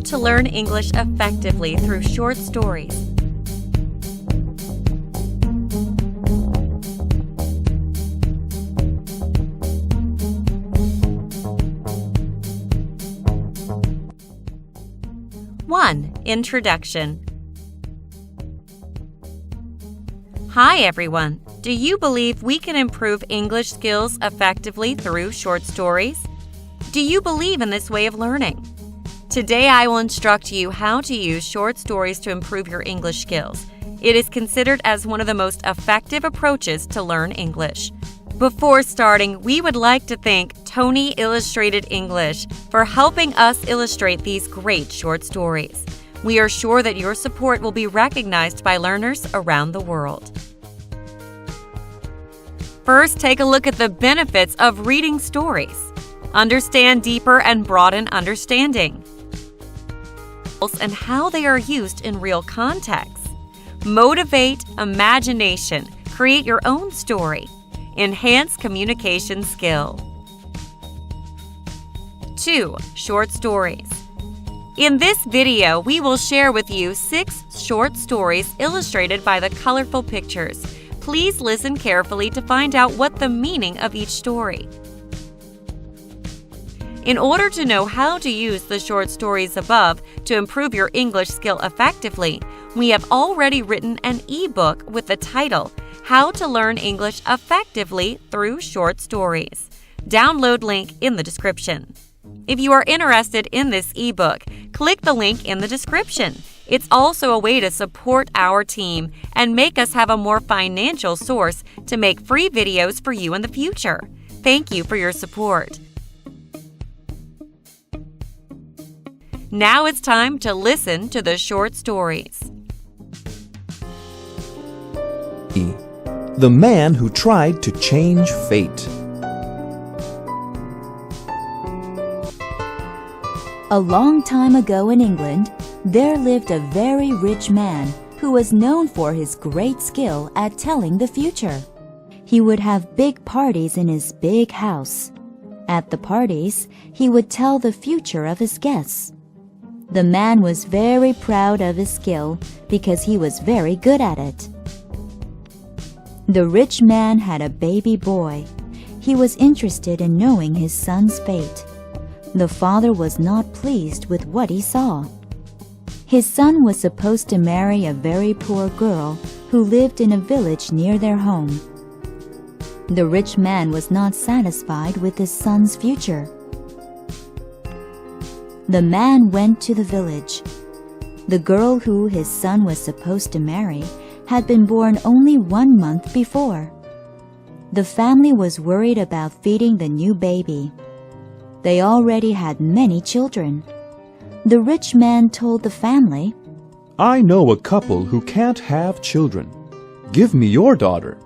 to learn English effectively through short stories. One, Introduction. Hi everyone! Do you believe we can improve English skills effectively through short stories? Do you believe in this way of learning? Today I will instruct you how to use short stories to improve your English skills. It is considered as one of the most effective approaches to learn English. Before starting, we would like to thank Tony Illustrated English for helping us illustrate these great short stories. We are sure that your support will be recognized by learners around the world. First, take a look at the benefits of reading stories. Understand deeper and broaden understanding. And how they are used in real contexts. Motivate imagination. Create your own story. Enhance communication skill. 2. Short stories. In this video, we will share with you 6 short stories illustrated by the colorful pictures. Please listen carefully to find out what the meaning of each story. In order to know how to use the short stories above to improve your English skill effectively, we have already written an ebook with the title, How to Learn English Effectively Through Short Stories. Download link in the description. If you are interested in this ebook, click the link in the description. It's also a way to support our team and make us have a more financial source to make free videos for you in the future. Thank you for your support. Now it's time to listen to the short stories. The Man Who Tried to Change Fate. A long time ago in England, there lived a very rich man who was known for his great skill at telling the future. He would have big parties in his big house. At the parties, he would tell the future of his guests. The man was very proud of his skill because he was very good at it. The rich man had a baby boy. He was interested in knowing his son's fate. The father was not pleased with what he saw. His son was supposed to marry a very poor girl who lived in a village near their home. The rich man was not satisfied with his son's future. The man went to the village. The girl who his son was supposed to marry had been born only 1 month before. The family was worried about feeding the new baby. They already had many children. The rich man told the family, I know a couple who can't have children. Give me your daughter.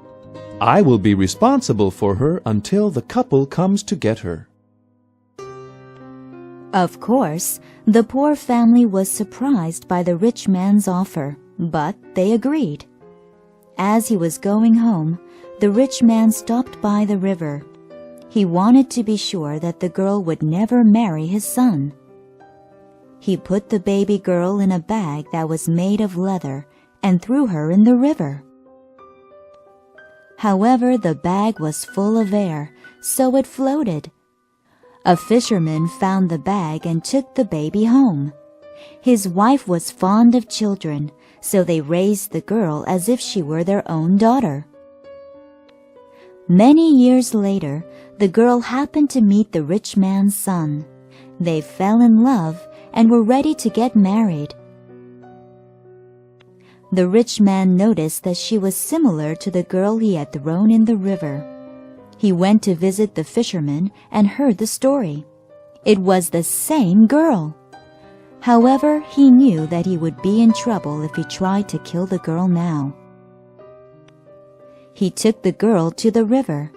I will be responsible for her until the couple comes to get her. Of course, the poor family was surprised by the rich man's offer, but they agreed. As he was going home, the rich man stopped by the river. He wanted to be sure that the girl would never marry his son. He put the baby girl in a bag that was made of leather and threw her in the river. However, the bag was full of air, so it floated. A fisherman found the bag and took the baby home. His wife was fond of children, so they raised the girl as if she were their own daughter. Many years later, the girl happened to meet the rich man's son. They fell in love and were ready to get married. The rich man noticed that she was similar to the girl he had thrown in the river. He went to visit the fisherman and heard the story. It was the same girl. However, he knew that he would be in trouble if he tried to kill the girl now. He took the girl to the river.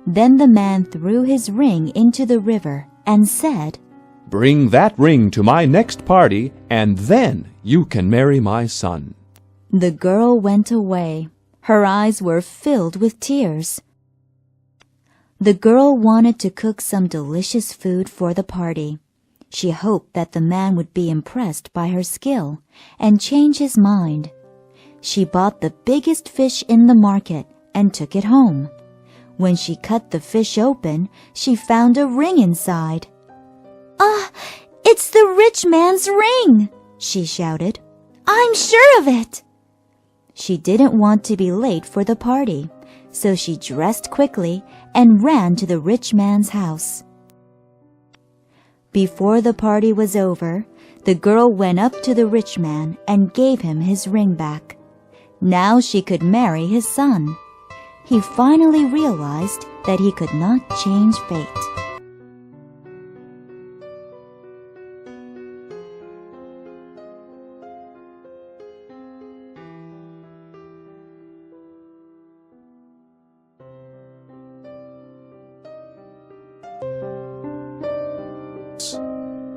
Then the man threw his ring into the river and said, Bring that ring to my next party, and then you can marry my son. The girl went away. Her eyes were filled with tears. The girl wanted to cook some delicious food for the party. She hoped that the man would be impressed by her skill and change his mind. She bought the biggest fish in the market and took it home. When she cut the fish open, she found a ring inside. "Ah, it's the rich man's ring!" she shouted. "I'm sure of it!" She didn't want to be late for the party, so she dressed quickly and ran to the rich man's house. Before the party was over, the girl went up to the rich man and gave him his ring back. Now she could marry his son. He finally realized that he could not change fate.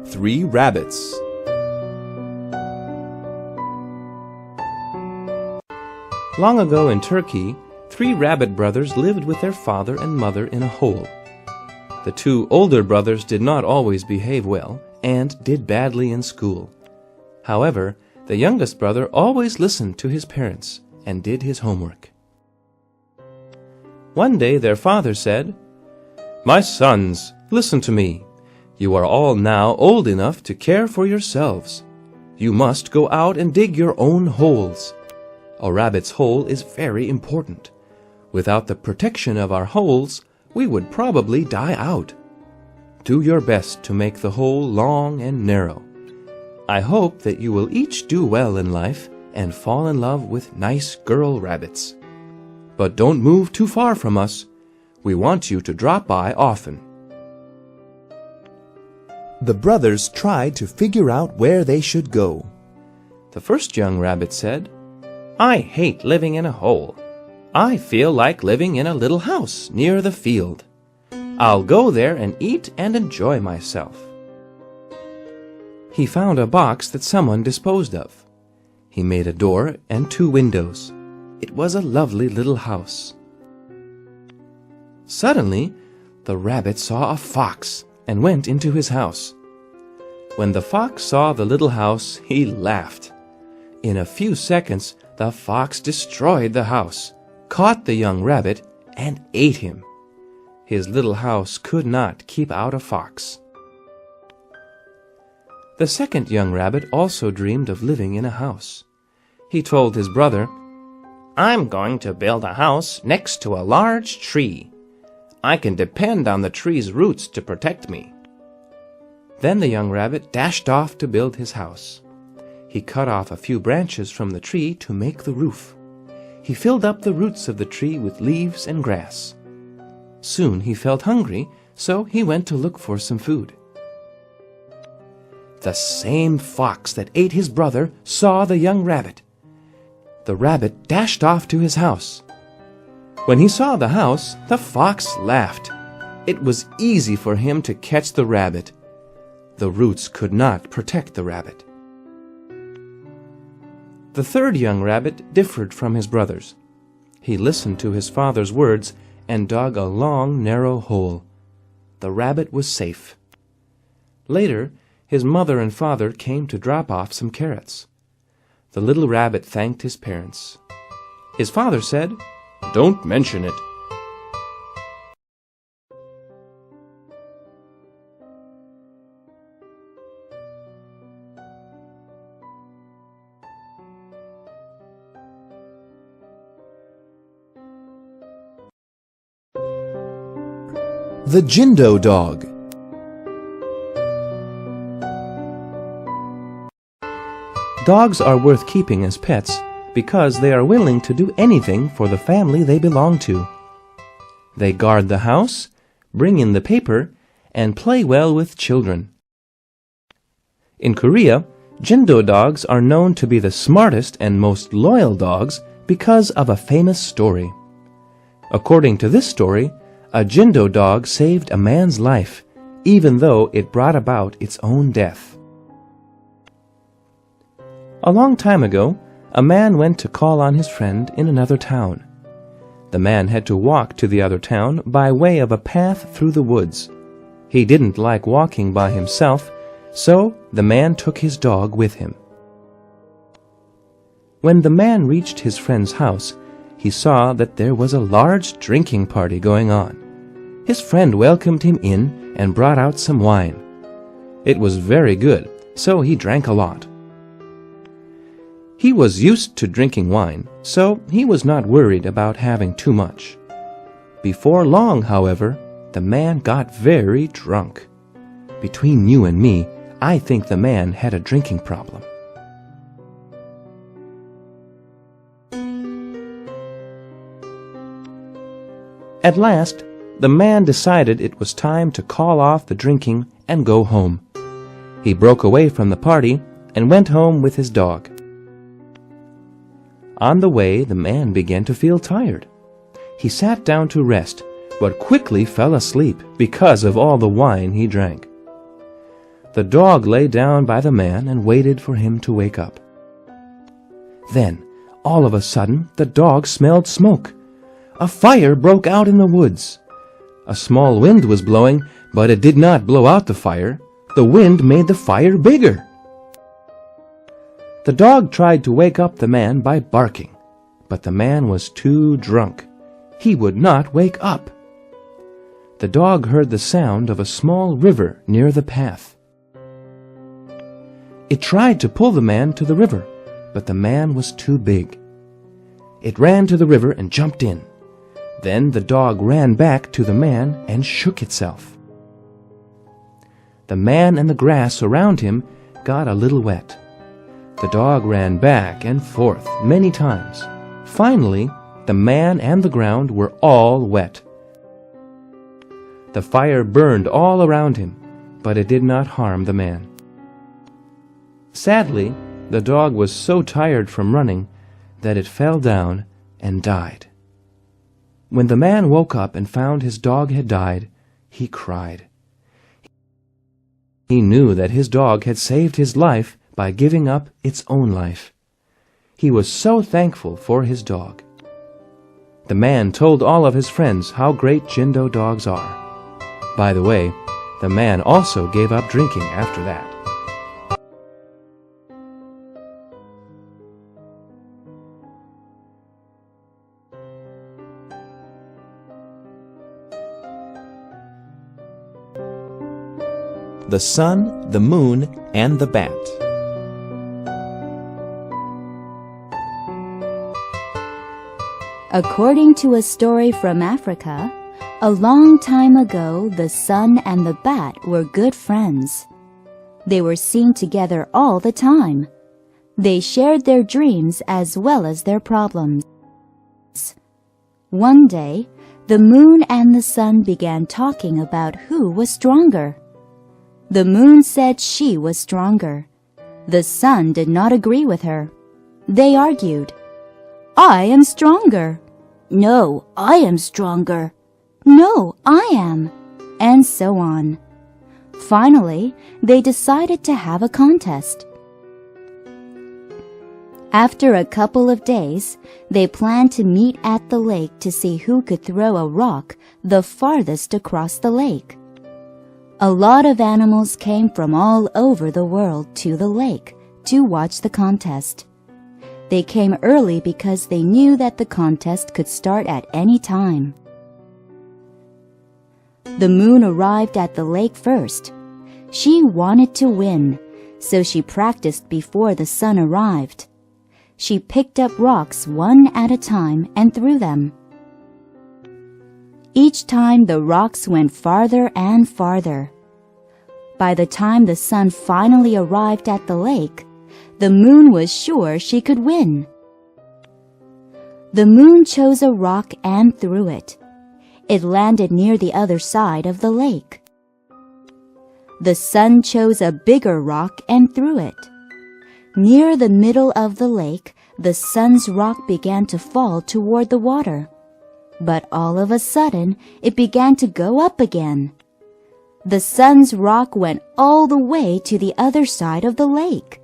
Three rabbits. Long ago in Turkey, three rabbit brothers lived with their father and mother in a hole. The two older brothers did not always behave well and did badly in school. However, the youngest brother always listened to his parents and did his homework. One day their father said, "My sons, listen to me. You are all now old enough to care for yourselves. You must go out and dig your own holes. A rabbit's hole is very important. Without the protection of our holes, we would probably die out. Do your best to make the hole long and narrow. I hope that you will each do well in life and fall in love with nice girl rabbits. But don't move too far from us. We want you to drop by often." The brothers tried to figure out where they should go. The first young rabbit said, "I hate living in a hole. I feel like living in a little house near the field. I'll go there and eat and enjoy myself." He found a box that someone disposed of. He made a door and two windows. It was a lovely little house. Suddenly, the rabbit saw a fox and went into his house. When the fox saw the little house, he laughed. In a few seconds, the fox destroyed the house, caught the young rabbit, and ate him. His little house could not keep out a fox. The second young rabbit also dreamed of living in a house. He told his brother, "I'm going to build a house next to a large tree. I can depend on the tree's roots to protect me." Then the young rabbit dashed off to build his house. He cut off a few branches from the tree to make the roof. He filled up the roots of the tree with leaves and grass. Soon he felt hungry, so he went to look for some food. The same fox that ate his brother saw the young rabbit. The rabbit dashed off to his house. When he saw the house, the fox laughed. It was easy for him to catch the rabbit. The roots could not protect the rabbit. The third young rabbit differed from his brothers. He listened to his father's words and dug a long, narrow hole. The rabbit was safe. Later, his mother and father came to drop off some carrots. The little rabbit thanked his parents. His father said, "Don't mention it." The Jindo dog. Dogs are worth keeping as pets because they are willing to do anything for the family they belong to. They guard the house, bring in the paper, and play well with children. In Korea, Jindo dogs are known to be the smartest and most loyal dogs because of a famous story. According to this story, a Jindo dog saved a man's life, even though it brought about its own death. A long time ago, a man went to call on his friend in another town. The man had to walk to the other town by way of a path through the woods. He didn't like walking by himself, So the man took his dog with him. When the man reached his friend's house, he saw that there was a large drinking party going on. His friend welcomed him in and brought out some wine. It was very good, so he drank a lot. He was used to drinking wine, so he was not worried about having too much. Before long, however, the man got very drunk. Between you and me, I think the man had a drinking problem. At last, the man decided it was time to call off the drinking and go home. He broke away from the party and went home with his dog. On the way, the man began to feel tired. He sat down to rest, but quickly fell asleep because of all the wine he drank. The dog lay down by the man and waited for him to wake up. Then, all of a sudden, the dog smelled smoke. A fire broke out in the woods. A small wind was blowing, but it did not blow out the fire. The wind made the fire bigger. The dog tried to wake up the man by barking, but the man was too drunk. He would not wake up. The dog heard the sound of a small river near the path. It tried to pull the man to the river, but the man was too big. It ran to the river and jumped in. Then the dog ran back to the man and shook itself. The man and the grass around him got a little wet. The dog ran back and forth many times. Finally, the man and the ground were all wet. The fire burned all around him, but it did not harm the man. Sadly, the dog was so tired from running that it fell down and died. When the man woke up and found his dog had died, he cried. He knew that his dog had saved his life by giving up its own life. He was so thankful for his dog. The man told all of his friends how great Jindo dogs are. By the way, the man also gave up drinking after that. The Sun, the Moon, and the Bat. According to a story from Africa, a long time ago the sun and the bat were good friends. They were seen together all the time. They shared their dreams as well as their problems. One day, the moon and the sun began talking about who was stronger. The moon said she was stronger. The sun did not agree with her. They argued. "I am stronger." "No, I am stronger." "No, I am." And so on. Finally, they decided to have a contest. After a couple of days, they planned to meet at the lake to see who could throw a rock the farthest across the lake. A lot of animals came from all over the world to the lake to watch the contest. They came early because they knew that the contest could start at any time. The moon arrived at the lake first. She wanted to win, so she practiced before the sun arrived. She picked up rocks one at a time and threw them. Each time the rocks went farther and farther. By the time the sun finally arrived at the lake, the moon was sure she could win. The moon chose a rock and threw it. It landed near the other side of the lake. The sun chose a bigger rock and threw it. Near the middle of the lake, the sun's rock began to fall toward the water. But all of a sudden, it began to go up again. The sun's rock went all the way to the other side of the lake.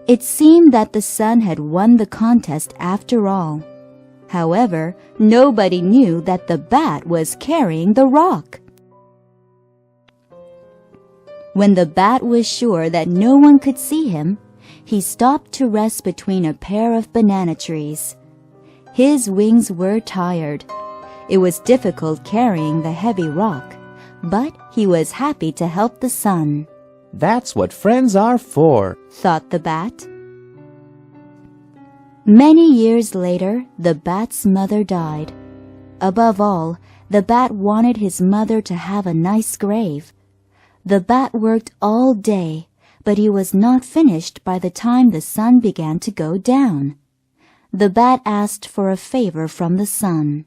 It seemed that the sun had won the contest after all. However, nobody knew that the bat was carrying the rock. When the bat was sure that no one could see him, he stopped to rest between a pair of banana trees. His wings were tired. It was difficult carrying the heavy rock, but he was happy to help the sun. That's what friends are for, thought the bat. Many years later, the bat's mother died. Above all, the bat wanted his mother to have a nice grave. The bat worked all day, but he was not finished by the time the sun began to go down. The bat asked for a favor from the sun.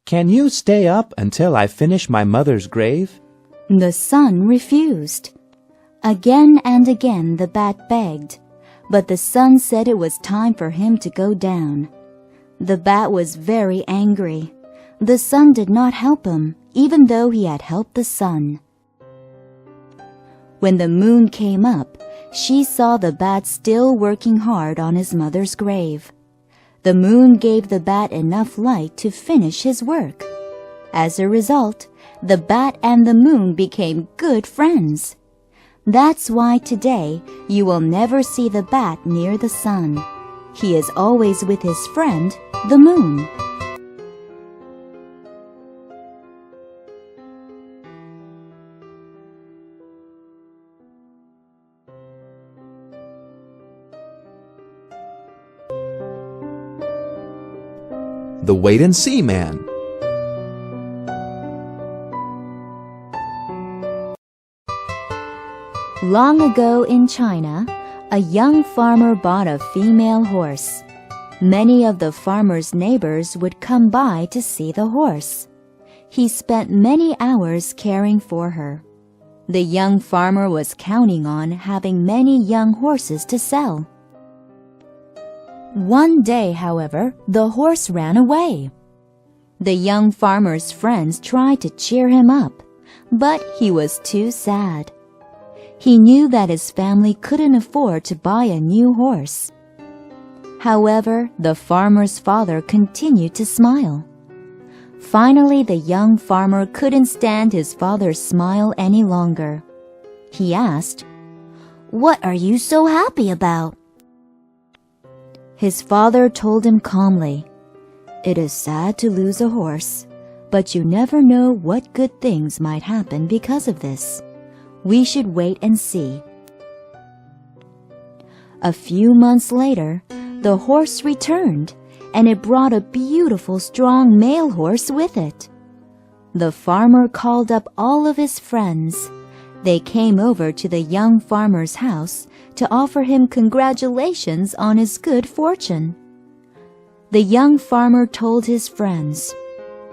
Can you stay up until I finish my mother's grave? The sun refused. Again and again the bat begged, but the sun said it was time for him to go down. The bat was very angry. The sun did not help him, even though he had helped the sun. When the moon came up, she saw the bat still working hard on his mother's grave. The moon gave the bat enough light to finish his work. As a result, the bat and the moon became good friends. That's why today you will never see the bat near the sun. He is always with his friend, the moon. The wait-and-see man. Long ago in China, a young farmer bought a female horse. Many of the farmer's neighbors would come by to see the horse. He spent many hours caring for her. The young farmer was counting on having many young horses to sell. One day, however, the horse ran away. The young farmer's friends tried to cheer him up, but he was too sad. He knew that his family couldn't afford to buy a new horse. However, the farmer's father continued to smile. Finally, the young farmer couldn't stand his father's smile any longer. He asked, "What are you so happy about?" His father told him calmly, "It is sad to lose a horse, but you never know what good things might happen because of this. We should wait and see." A few months later, the horse returned, and it brought a beautiful, strong male horse with it. The farmer called up all of his friends. They came over to the young farmer's house to offer him congratulations on his good fortune. The young farmer told his friends,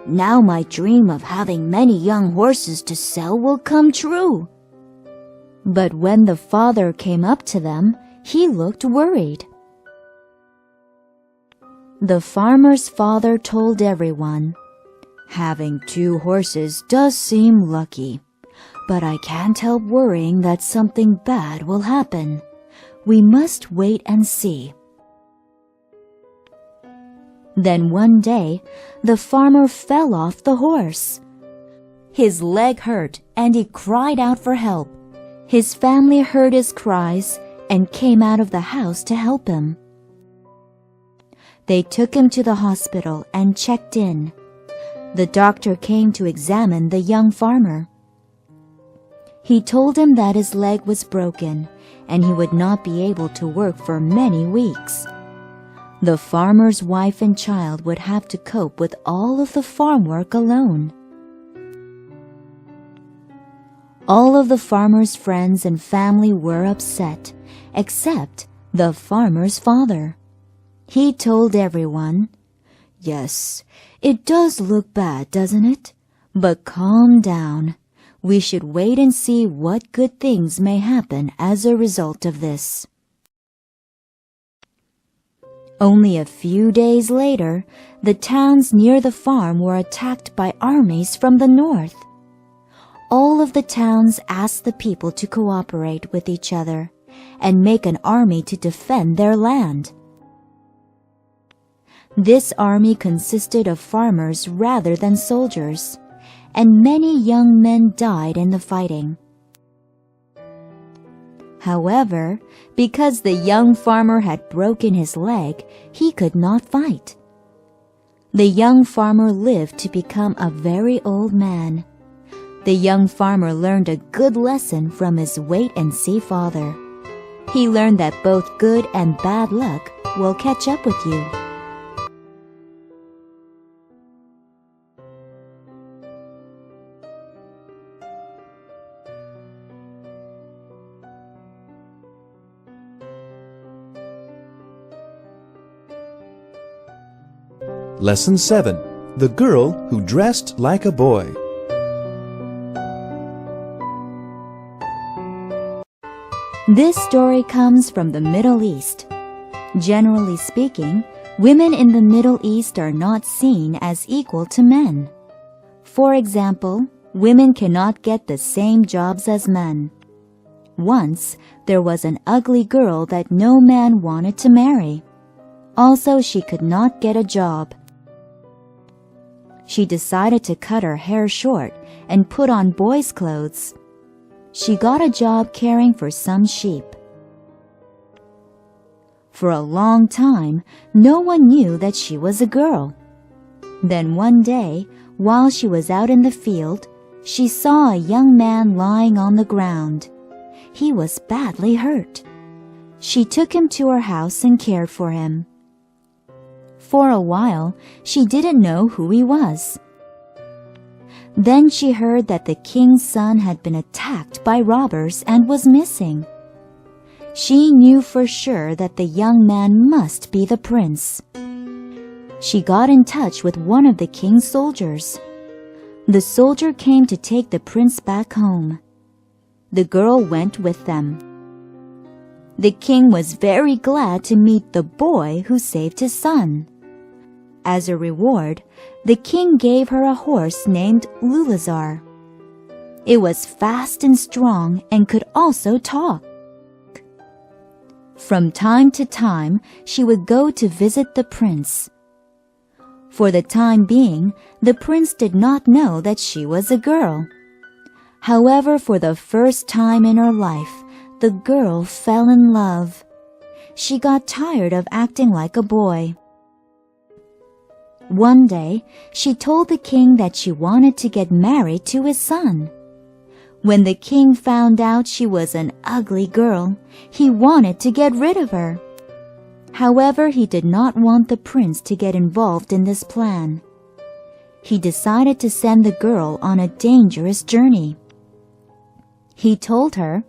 "Now my dream of having many young horses to sell will come true." But when the father came up to them, he looked worried. The farmer's father told everyone, "Having 2 horses does seem lucky, but I can't help worrying that something bad will happen. We must wait and see." Then one day, the farmer fell off the horse. His leg hurt and he cried out for help. His family heard his cries and came out of the house to help him. They took him to the hospital and checked in. The doctor came to examine the young farmer. He told him that his leg was broken and he would not be able to work for many weeks. The farmer's wife and child would have to cope with all of the farm work alone. All of the farmer's friends and family were upset, except the farmer's father. He told everyone, "Yes, it does look bad, doesn't it? But calm down. We should wait and see what good things may happen as a result of this." Only a few days later, the towns near the farm were attacked by armies from the north. All of the towns asked the people to cooperate with each other and make an army to defend their land. This army consisted of farmers rather than soldiers, and many young men died in the fighting. However, because the young farmer had broken his leg, he could not fight. The young farmer lived to become a very old man. The young farmer learned a good lesson from his wait-and-see father. He learned that both good and bad luck will catch up with you. Lesson 7. The Girl Who Dressed Like a Boy. This story comes from the Middle East. Generally speaking, women in the Middle East are not seen as equal to men. For example, women cannot get the same jobs as men. Once, there was an ugly girl that no man wanted to marry. Also, she could not get a job. She decided to cut her hair short and put on boys' clothes. She got a job caring for some sheep. For a long time, no one knew that she was a girl. Then one day, while she was out in the field, she saw a young man lying on the ground. He was badly hurt. She took him to her house and cared for him. For a while, she didn't know who he was. Then she heard that the king's son had been attacked by robbers and was missing. She knew for sure that the young man must be the prince. She got in touch with one of the king's soldiers. The soldier came to take the prince back home. The girl went with them. The king was very glad to meet the boy who saved his son. As a reward, the king gave her a horse named Lulazar. It was fast and strong and could also talk. From time to time, she would go to visit the prince. For the time being, the prince did not know that she was a girl. However, for the first time in her life, the girl fell in love. She got tired of acting like a boy. One day, she told the king that she wanted to get married to his son. When the king found out she was an ugly girl, he wanted to get rid of her. However, he did not want the prince to get involved in this plan. He decided to send the girl on a dangerous journey. He told her,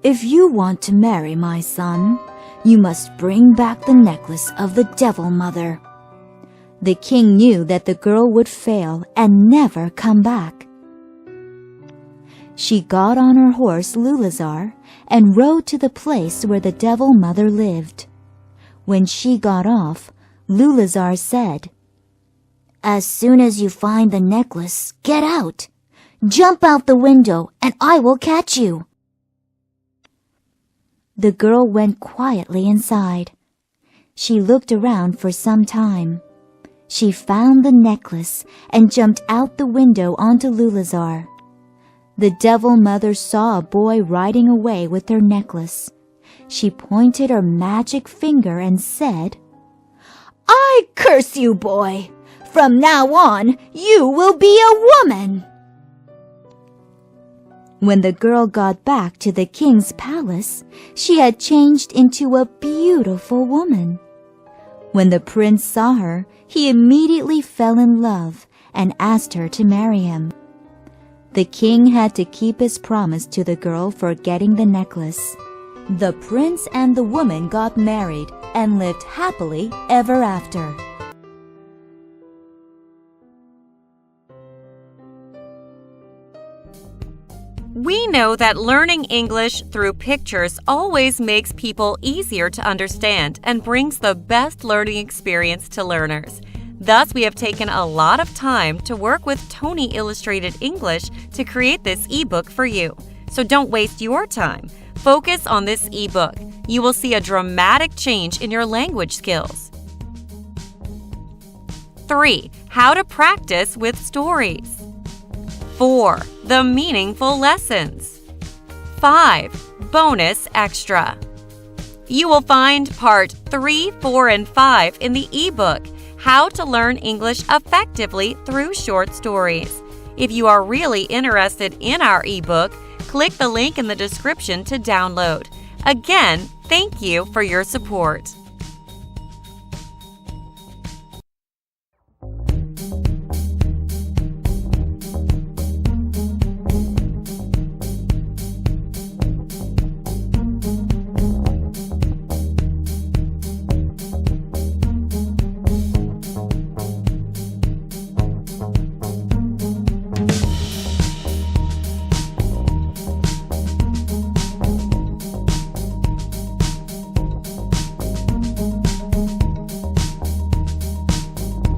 "If you want to marry my son, you must bring back the necklace of the devil mother." The king knew that the girl would fail and never come back. She got on her horse Lulazar and rode to the place where the devil mother lived. When she got off, Lulazar said, "As soon as you find the necklace, get out. Jump out the window and I will catch you." The girl went quietly inside. She looked around for some time. She found the necklace and jumped out the window onto Lulazar. The devil mother saw a boy riding away with her necklace. She pointed her magic finger and said, "I curse you, boy! From now on, you will be a woman!" When the girl got back to the king's palace, she had changed into a beautiful woman. When the prince saw her, he immediately fell in love and asked her to marry him. The king had to keep his promise to the girl for getting the necklace. The prince and the woman got married and lived happily ever after. We know that learning English through pictures always makes people easier to understand and brings the best learning experience to learners. Thus, we have taken a lot of time to work with Tony Illustrated English to create this ebook for you. So don't waste your time. Focus on this ebook. You will see a dramatic change in your language skills. 3. How to practice with stories. 4. The meaningful lessons. 5. Bonus Extra. You will find Part 3, 4, and 5 in the ebook, How to Learn English Effectively Through Short Stories. If you are really interested in our ebook, click the link in the description to download. Again, thank you for your support.